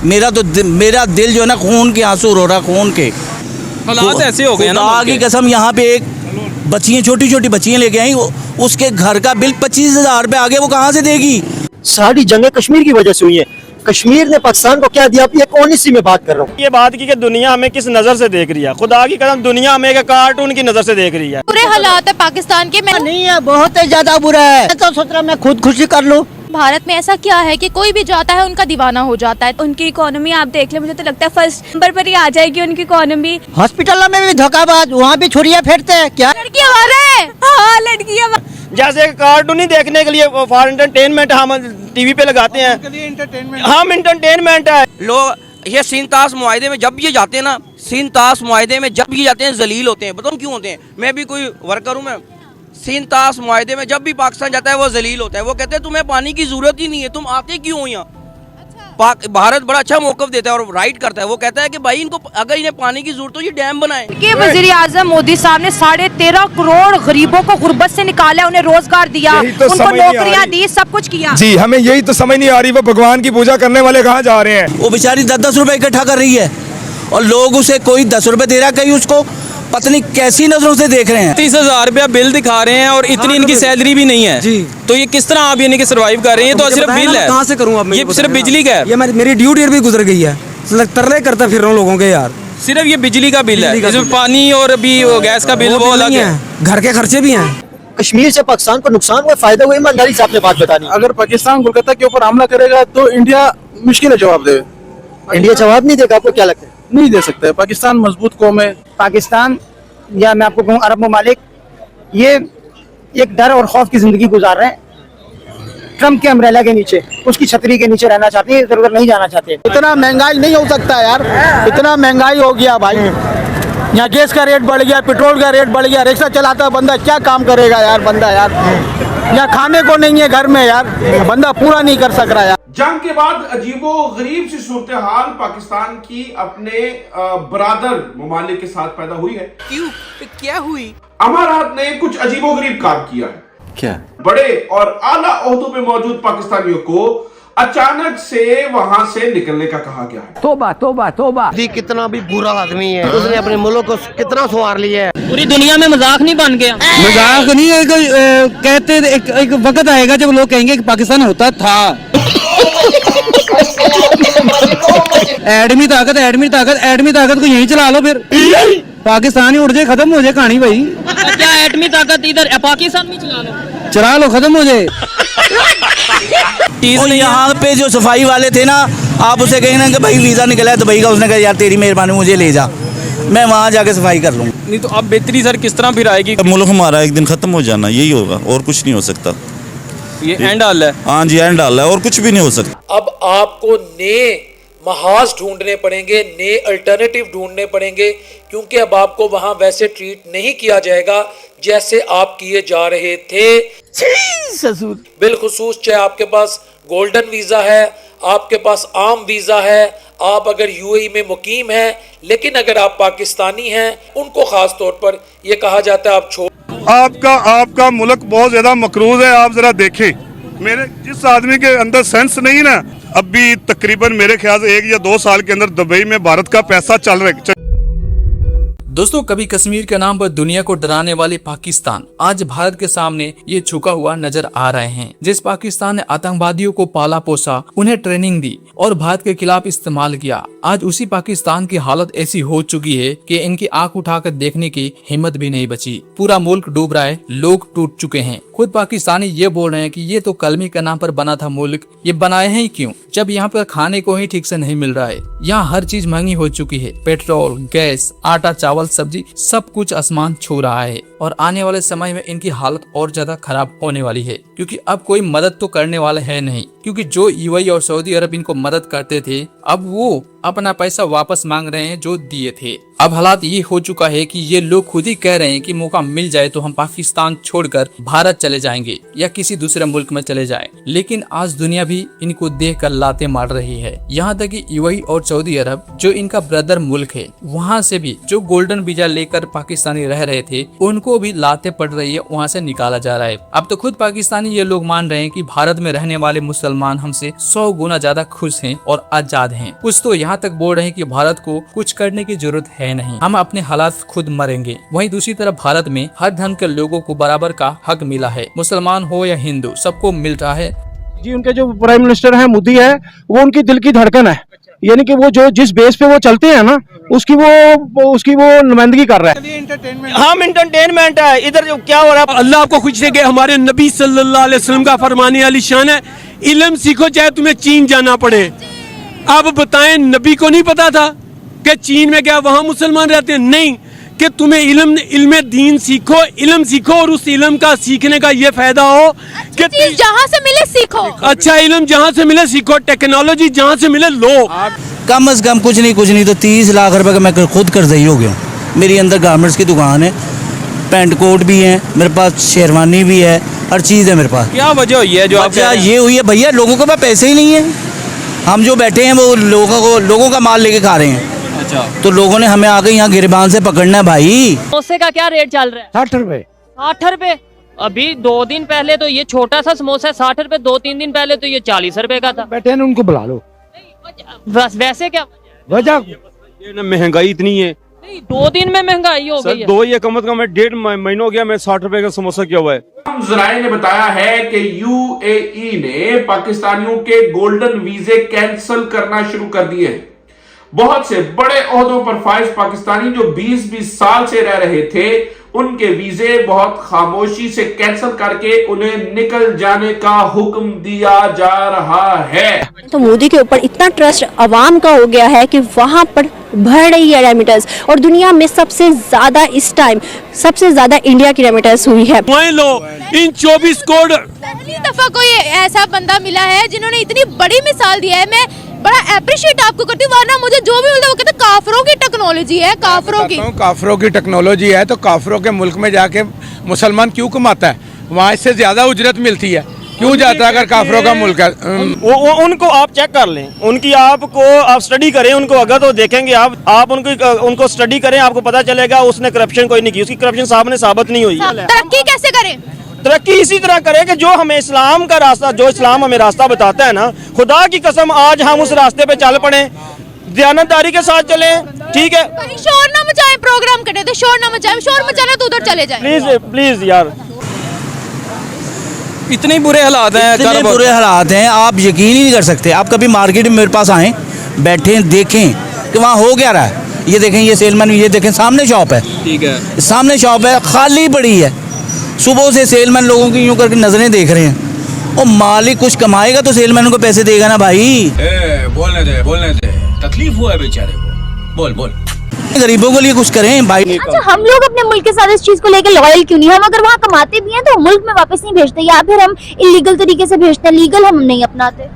मेरा दिल जो है ना खून के आंसू रो रहा, खून के हालात ऐसे हो गए ना। खुदा की कसम, यहाँ पे एक बच्चियाँ, छोटी छोटी बच्चियाँ लेके आई, उसके घर का बिल 25,000 रुपये आ गया, वो कहाँ से देगी? सारी जंगें कश्मीर की वजह से हुई हैं। कश्मीर ने पाकिस्तान को क्या दिया? अब ये कौन सी में बात कर रहा हूँ। ये बात की कि दुनिया हमें किस नजर से देख रही है, खुदा की कसम दुनिया हमें एक कार्टून की नजर से देख रही है। बुरे हालात है पाकिस्तान के। मैं नहीं है, बहुत ही ज्यादा बुरा है। तो सोच रहा मैं खुद खुशी कर लूँ। भारत में ऐसा क्या है कि कोई भी जाता है उनका दीवाना हो जाता है। उनकी इकोनॉमी आप देख ले, मुझे तो लगता है फर्स्ट नंबर पर ही आ जाएगी उनकी इकोनॉमी। हॉस्पिटलों में भी धोखाबाज, वहाँ भी छुरियाँ फेरते हैं क्या? लड़कियां आ रहे हैं। हाँ, लड़कियां जैसे एक कार्टून ही देखने के लिए फॉर एंटरटेनमेंट हम टीवी पे लगाते हैं, हम एंटरटेनमेंट है। लोग ये सीनतास मुआहदे में जब ये जाते हैं ना, सीनतास मुआहदे में जब ये जाते हैं जलील होते हैं। बताऊँ क्यों होते हैं? मैं भी कोई वर्कर हूँ, मैं सीनतास मुआहदे में जब भी पाकिस्तान जाता है वो जलील होता है। वो कहते हैं तुम्हें पानी की जरूरत ही नहीं है, तुम आते क्यों हो यहाँ? भारत बड़ा अच्छा मौकफ देता है और राइट करता है। वो कहता है कि भाई इनको अगर इन्हें पानी की जरूरत हो ये डैम बनाए। कि वज़ीर आज़म मोदी साहब ने 13.5 करोड़ गरीबों को गुर्बत से निकाला, उन्हें रोजगार दिया, तो उनको नौकरियां दी, सब कुछ किया। जी, हमें यही तो समझ नहीं आ रही, वो भगवान की पूजा करने वाले कहाँ जा रहे हैं? वो बेचारी 10-10 रुपए इकट्ठा कर रही है और लोग उसे कोई 10 रुपए दे रहा है, कहीं उसको पत्नी कैसी नजरों से देख रहे हैं। 30,000 रुपया बिल दिखा रहे हैं और इतनी इनकी सैलरी भी नहीं है जी। तो ये किस तरह आप यानी कि सर्वाइव कर रहे हैं? तो सिर्फ बिल है, कहाँ से करूँ अब? ये सिर्फ बिजली का है। ये मेरी ड्यू डेट भी गुजर गई है, तरले करता फिर रहा हूँ लोगों के यार। सिर्फ ये बिजली का बिल है, इसमें पानी और अभी गैस का बिल वो अलग है, घर के खर्चे भी हैं। कश्मीर से पाकिस्तान को नुकसान हुआ, फायदा हुआ, ईमानदारी से आपने बात बतानी। अगर पाकिस्तान कोलकाता के ऊपर हमला करेगा तो इंडिया मुश्किल है जवाब दे। इंडिया जवाब नहीं देगा, आपको क्या लगता है? नहीं दे सकता है। पाकिस्तान मजबूत कौम है। पाकिस्तान या मैं आपको कहूँ अरब ममालिक, ये एक डर और खौफ की जिंदगी गुजार रहे हैं। ट्रम्प के अम्ब्रेला के नीचे, उसकी छतरी के नीचे रहना चाहते हैं, इधर उधर नहीं जाना चाहते। इतना महंगाई नहीं हो सकता यार, इतना महंगाई हो गया भाई। यहाँ गैस का रेट बढ़ गया, पेट्रोल का रेट बढ़ गया, रिक्शा चलाता बंदा क्या काम करेगा यार? बंदा यार यहाँ खाने को नहीं है घर में यार, बंदा पूरा नहीं कर सक रहा यार। जंग के बाद अजीबो गरीब सी सूरत हाल पाकिस्तान की अपने बरादर ममालिक के साथ पैदा हुई है। क्यों? क्या हुई? अमारात ने कुछ अजीबो गरीब काम किया है। क्या? बड़े और आला ओहदों में मौजूद पाकिस्तानियों को अचानक से वहां से निकलने का कहा गया है। तोबा तोबा तोबा। कितना भी बुरा आदमी है, उसने अपने मुल्क को कितना सवार लिया है। पूरी दुनिया में मजाक नहीं बन गया। मजाक नहीं है, कहते एक वक्त आएगा जब लोग कहेंगे कि पाकिस्तान होता था। एडमी ताकत को यहीं चला लो, फिर पाकिस्तान ही उड़ जाए, खत्म हो जाए कहानी भाई। क्या एटमी ताकत इधर पाकिस्तान में चला लो, खत्म हो जाए। और यहाँ पे जो सफाई वाले थे ना, आप उसे कहें ना कि भाई वीजा निकला है दुबई का, उसने कहा यार तेरी मेहरबानी मुझे ले जा, मैं वहाँ जाके सफाई कर लूँगा। नहीं तो अब बेहतरी सर किस तरह फिर आएगी? मुल्क हमारा एक दिन खत्म हो जाना, यही होगा और कुछ नहीं हो सकता। ये एंड हाल है। हाँ जी, एंड हाल है और कुछ भी नहीं हो सकता। अब आपको नए महाज ढूंढने पड़ेंगे, नए अल्टरनेटिव ढूंढने पड़ेंगे, क्योंकि अब आपको वहां वैसे ट्रीट नहीं किया जाएगा जैसे आप किए जा रहे थे। बिलखुसूस चाहे आपके पास गोल्डन वीजा है, आपके पास आम वीजा है, आप अगर यूएई में मुकीम हैं, लेकिन अगर आप पाकिस्तानी हैं, उनको खास तौर पर यह कहा जाता है आप छोड़। आपका मुल्क बहुत ज्यादा मकरूज है। आप जरा देखें, मेरे जिस आदमी के अंदर सेंस नहीं ना, अभी तकरीबन मेरे ख्याल से 1 या 2 साल के अंदर दुबई में भारत का पैसा चल रहा है। दोस्तों, कभी कश्मीर के नाम पर दुनिया को डराने वाले पाकिस्तान आज भारत के सामने ये झुका हुआ नजर आ रहे हैं। जिस पाकिस्तान ने आतंकवादियों को पाला पोसा, उन्हें ट्रेनिंग दी और भारत के खिलाफ इस्तेमाल किया, आज उसी पाकिस्तान की हालत ऐसी हो चुकी है कि इनकी आंख उठाकर देखने की हिम्मत भी नहीं बची। पूरा मुल्क डूब रहा है, लोग टूट चुके हैं। खुद पाकिस्तानी ये बोल रहे हैं कि ये तो कलमी के नाम पर बना था मुल्क, ये बनाए हैं क्यों जब यहाँ पर खाने को ही ठीक से नहीं मिल रहा है। यहाँ हर चीज महंगी हो चुकी है, पेट्रोल, गैस, आटा, चावल, सब्जी, सब कुछ आसमान छू रहा है और आने वाले समय में इनकी हालत और ज्यादा खराब होने वाली है, क्योंकि अब कोई मदद तो करने वाला है नहीं। क्योंकि जो यूएई और सऊदी अरब इनको मदद करते थे, अब वो अपना पैसा वापस मांग रहे हैं जो दिए थे। अब हालात ये हो चुका है कि ये लोग खुद ही कह रहे हैं कि मौका मिल जाए तो हम पाकिस्तान छोड़कर भारत चले जाएंगे या किसी दूसरे मुल्क में चले जाएं। लेकिन आज दुनिया भी इनको देख कर लाते मार रही है। यहाँ तक कि यूएई और सऊदी अरब जो इनका ब्रदर मुल्क है, वहाँ से भी जो गोल्डन वीजा लेकर पाकिस्तानी रह रहे थे, उनको भी लाते पड़ रही है, वहाँ से निकाला जा रहा है। अब तो खुद पाकिस्तानी ये लोग मान रहे हैं कि भारत में रहने वाले मुसलमान मुसलमान हमसे 100 गुना ज्यादा खुश हैं और आजाद हैं। कुछ तो यहाँ तक बोल रहे हैं कि भारत को कुछ करने की जरूरत है नहीं, हम अपने हालात खुद मरेंगे। वहीं दूसरी तरफ भारत में हर धर्म के लोगों को बराबर का हक मिला है, मुसलमान हो या हिंदू, सबको मिल रहा है। जी उनके जो प्राइम मिनिस्टर है मोदी है, वो उनकी दिल की धड़कन है, यानी कि वो जो जिस बेस पे वो चलते हैं ना, उसकी वो नुमाइंदगी कर रहा है। हम इंटरटेनमेंट है, इधर जो क्या हो रहा है। अल्लाह आपको खुश रखे। हमारे नबी सल्लल्लाहु अलैहि वसल्लम का फरमाने वाली शान है, इल्म सीखो चाहे तुम्हें चीन जाना पड़े। अब बताएं, नबी को नहीं पता था कि चीन में क्या वहां मुसलमान रहते हैं? नहीं, कि तुम्हें इल्म दीन सीखो, इल्म सीखो और उस इल्म का सीखने का ये फायदा हो कि जहाँ से मिले सीखो। अच्छा इल्म जहाँ से मिले सीखो, टेक्नोलॉजी जहाँ से मिले लो। कम से कम कुछ नहीं तो 30 लाख रुपए का मैं खुद कर्जई हो गया। मेरी अंदर गारमेंट्स की दुकान है, पैंट कोट भी है मेरे पास, शेरवानी भी है, हर चीज़ है मेरे पास। क्या वजह हुई है जो आप ये हुई है भैया, लोगों के पास पैसे ही नहीं है। हम जो बैठे हैं वो लोगों का माल लेके खा रहे हैं। अच्छा, तो लोगों ने हमें आगे यहाँ गिरबान से पकड़ना है भाई। समोसे का क्या रेट चल रहा है? 60 रुपए। 60 रुपए। अभी 2 दिन पहले तो ये छोटा सा समोसा 60 रुपए, 2-3 दिन पहले तो ये 40 रुपए का था। बैठे हैं उनको बुला लो। बस वैसे क्या वजह? ये महंगाई इतनी है। नहीं, 2 दिन में महंगाई हो गई है। 2 या कम से कम 1.5 महीनों हो गया, मैं 60 रुपए का समोसा किया हुआ है। जराए ने बताया है कि यूएई ने पाकिस्तानियों के गोल्डन वीजे कैंसिल करना शुरू कर दिए हैं। बहुत से बड़े ओहदों पर फाइज पाकिस्तानी जो 20-20 साल से रह रहे थे, उनके वीजे बहुत खामोशी से कैंसिल करके उन्हें निकल जाने का हुक्म दिया जा रहा है। तो मोदी के ऊपर इतना ट्रस्ट अवाम का हो गया है कि वहां पर बढ़ रही है रेमिटेंस, और दुनिया में सबसे ज्यादा इस टाइम सबसे ज्यादा इंडिया की रेमिटेंस हुई है। लो इन 24 करोड़। पहली दफा कोई ऐसा बंदा मिला है जिन्होंने इतनी बड़ी मिसाल दी है। मैं बड़ा अप्रिशिएट आपको करती हूँ, वरना मुझे जो भी मिलता है वो कहते काफरों की टेक्नोलॉजी है। काफरों की टेक्नोलॉजी है तो काफरों के मुल्क में जाके मुसलमान क्यों कमाता है? वहाँ इससे ज्यादा उजरत मिलती है, क्यों जाता है अगर काफरों का मुल्क है? उनको आप चेक कर लें, उनकी आपको आप स्टडी करें उनको, अगर तो देखेंगे आप उनको स्टडी करें, आपको पता चलेगा उसने करप्शन कोई नहीं की, उसकी करप्शन सामने साबित नहीं हुई। तरक्की कैसे करें? तरक्की इसी तरह करे कि जो हमें इस्लाम का रास्ता, जो इस्लाम हमें रास्ता बताता है ना, खुदा की कसम आज हम उस रास्ते पे चल पड़े, दयानतदारी के साथ चलें, ठीक है? शोर ना मचाएं, प्रोग्राम कटे तो शोर ना मचाएं, शोर मचाना तो उधर चले जाएं। प्लीज यार, इतने बुरे हालात हैं, इतने बुरे हालात हैं, आप यकीन ही नहीं कर सकते। आप कभी मार्केट में मेरे पास आएं, बैठें, देखें कि वहाँ हो क्या रहा है। ये देखें, ये सेलमैन, ये देखें, सामने शॉप है, ठीक है, सामने शॉप है, खाली पड़ी है। सुबह से सेलमैन लोगों की यूं करके नजरें देख रहे हैं। और मालिक कुछ कमाएगा तो सेलमैन को पैसे देगा ना भाई। बोलने दे, तकलीफ हुआ है बेचारे को, बोल। गरीबों के लिए कुछ करें भाई। अच्छा, हम लोग अपने मुल्क के साथ इस चीज को लेकर लॉयल क्यों नहीं? हम अगर वहाँ कमाते भी हैं तो मुल्क में वापस नहीं भेजते, या फिर हम इलीगल तरीके से भेजते हैं, लीगल हम नहीं अपनाते।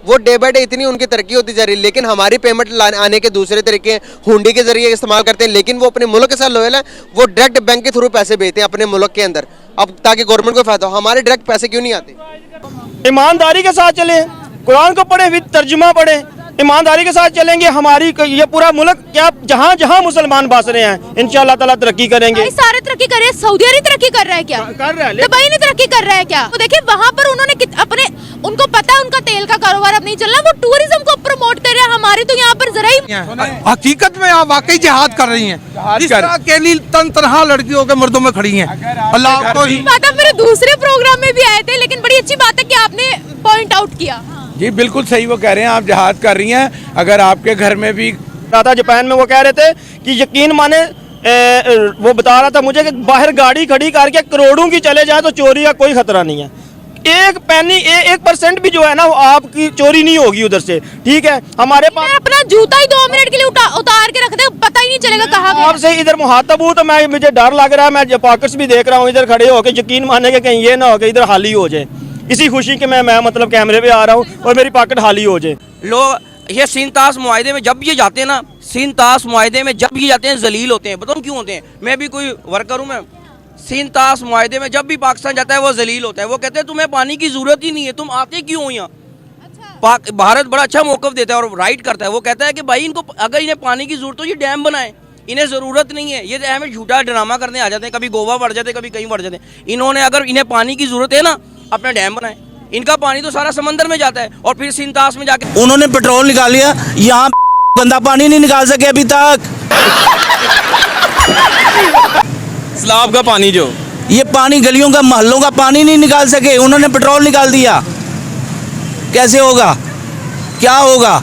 वो डे बाय डे इतनी उनकी तरक्की होती जा रही है, लेकिन हमारी पेमेंट आने के दूसरे तरीके हुंडी के जरिए इस्तेमाल करते हैं, लेकिन वो अपने मुल्क के साथ लॉयल है। वो डायरेक्ट बैंक के थ्रू पैसे भेजते हैं अपने मुल्क के अंदर, अब ताकि गवर्नमेंट को फायदा हो। हमारे डायरेक्ट पैसे क्यों नहीं आते? ईमानदारी के साथ चले, कुरान को पढ़े, विद तर्जुमा पढ़े, ईमानदारी के साथ चलेंगे, हमारी ये पूरा मुल्क क्या जहाँ जहाँ मुसलमान बस रहे हैं इंशाअल्लाह ताला तरक्की करेंगे। सारे तरक्की कर रहे हैं, सऊदी अरब तरक्की कर रहा है क्या? कर रहा है, दुबई नहीं तरक्की कर रहा है क्या? तो देखिए वहाँ पर उन्होंने अपने, उनको पता है उनका तेल का कारोबार अब नहीं चल रहा, वो टूरिज्म को प्रमोट कर रहे हैं। हमारी तो यहाँ पर जरा ही हकीकत में आप वाकई जिहाद कर रही हैं। इस तरह अकेली तनहा लड़कियों के मर्दों में खड़ी हैं। अल्लाह को ही बात। आप मेरे दूसरे प्रोग्राम में भी आए थे, लेकिन बड़ी अच्छी बात है कि आपने पॉइंट आउट किया। जी बिल्कुल सही वो कह रहे हैं, आप जिहाद कर रही हैं। अगर आपके घर में भी था जापान में, वो कह रहे थे कि यकीन माने, वो बता रहा था मुझे कि बाहर गाड़ी खड़ी करके करोड़ों की चले जाए तो चोरी का कोई खतरा नहीं है। एक पैनी 1% भी जो है ना वो आपकी चोरी नहीं होगी उधर से, ठीक है? हमारे पास अपना जूता ही 2 मिनट के लिए उतार के रखते, पता ही नहीं चलेगा कहाँ गया। आपसे इधर मुहातब हूँ तो मुझे डर लग रहा है। मैं पॉकेट्स भी देख रहा हूँ इधर खड़े होकर, यकीन माने कि कहीं ये ना हो कि इधर खाली हो जाए, इसी खुशी के मैं मतलब कैमरे पे आ रहा हूँ और मेरी पॉकेट खाली हो जाए। लोग ये सीनतास मुआहदे में जब ये जाते हैं ना, सीनतास मुआहदे में जब ये जाते हैं जलील होते हैं। बताऊँ क्यों होते हैं? मैं भी कोई वर्कर हूँ, मैं सीनतास मुआहदे में जब भी पाकिस्तान जाता है वो जलील होता है। वो कहते हैं तुम्हें पानी की जरूरत ही नहीं है, तुम आते क्यों हो यहाँ? भारत बड़ा अच्छा मौक़िफ़ देता है और राइट करता है। वो कहता है कि भाई इनको अगर इन्हें पानी की जरूरत हो ये डैम बनाए, इन्हें ज़रूरत नहीं है। ये तो हमें झूठा ड्रामा करने आ जाते हैं, कभी गोवा बढ़ जाते, कभी कहीं बढ़ जाते हैं। इन्होंने अगर इन्हें पानी की ज़रूरत है ना, अपना डैम बनाए, इनका पानी तो सारा समंदर में जाता है और फिर सिंतास में जाके उन्होंने पेट्रोल निकाल लिया, यहाँ गंदा पानी नहीं निकाल सके अभी तक। सैलाब का पानी जो ये पानी गलियों का मोहल्लों का पानी नहीं निकाल सके, उन्होंने पेट्रोल निकाल दिया। कैसे होगा, क्या होगा?